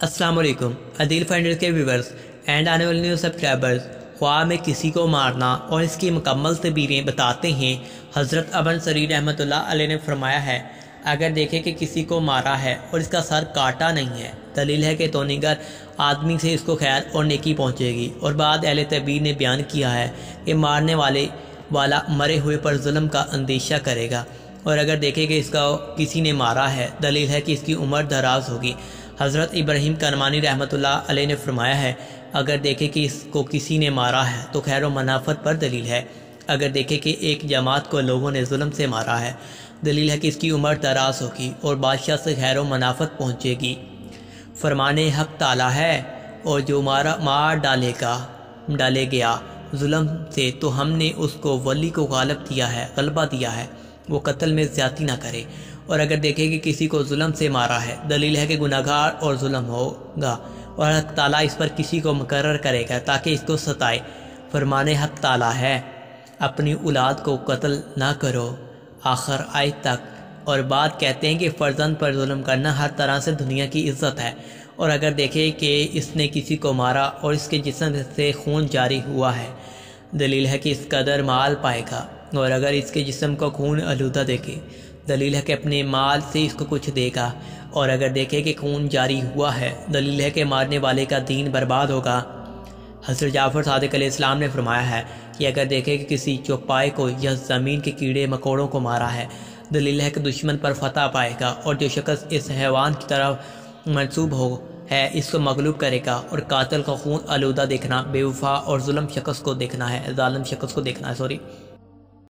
السلام علیکم عدیل فائنڈرز کے ویورز اینڈ آنے والے نیو سبسکرائبرز، خواہ میں کسی کو مارنا اور اس کی مکمل تعبیریں بتاتے ہیں۔ حضرت ابن سیرین رحمۃ اللہ علیہ نے فرمایا ہے، اگر دیکھیں کہ کسی کو مارا ہے اور اس کا سر کاٹا نہیں ہے، دلیل ہے کہ تو نگر آدمی سے اس کو خیر اور نیکی پہنچے گی۔ اور بعد اہل تعبیر نے بیان کیا ہے کہ مارنے والا مرے ہوئے پر ظلم کا اندیشہ کرے گا، اور اگر دیکھیں کہ اس کا کسی نے مارا ہے، دلیل ہے کہ اس کی عمر دراز ہوگی۔ حضرت ابراہیم کنعانی رحمۃ اللہ علیہ نے فرمایا ہے، اگر دیکھیں کہ اس کو کسی نے مارا ہے تو خیر و منافت پر دلیل ہے۔ اگر دیکھیں کہ ایک جماعت کو لوگوں نے ظلم سے مارا ہے، دلیل ہے کہ اس کی عمر دراز ہوگی اور بادشاہ سے خیر و منافت پہنچے گی۔ فرمان حق تعالی ہے، اور جو مار ڈالے گیا ظلم سے تو ہم نے اس کو ولی کو غلبہ دیا ہے، وہ قتل میں زیادتی نہ کرے۔ اور اگر دیکھیں کہ کسی کو ظلم سے مارا ہے، دلیل ہے کہ گناہگار اور ظلم ہوگا، اور حق تعالیٰ اس پر کسی کو مقرر کرے گا تاکہ اس کو ستائے۔ فرمان حق تعالیٰ ہے، اپنی اولاد کو قتل نہ کرو آخر آیت تک۔ اور بعد کہتے ہیں کہ فرزند پر ظلم کرنا ہر طرح سے دنیا کی عزت ہے۔ اور اگر دیکھیں کہ اس نے کسی کو مارا اور اس کے جسم سے خون جاری ہوا ہے، دلیل ہے کہ اس قدر مال پائے گا۔ اور اگر اس کے جسم کو خون آلودہ دیکھے، دلیل ہے کہ اپنے مال سے اس کو کچھ دے گا۔ اور اگر دیکھے کہ خون جاری ہوا ہے، دلیل ہے کہ مارنے والے کا دین برباد ہوگا۔ حضرت جعفر صادق علیہ السلام نے فرمایا ہے کہ اگر دیکھے کہ کسی چوپائے کو یا زمین کے کیڑے مکوڑوں کو مارا ہے، دلیل ہے کہ دشمن پر فتح پائے گا، اور جو شخص اس حیوان کی طرف منسوب ہے اس کو مغلوب کرے گا۔ اور قاتل کا خون آلودہ دیکھنا بے وفا اور ظالم شخص کو دیکھنا ہے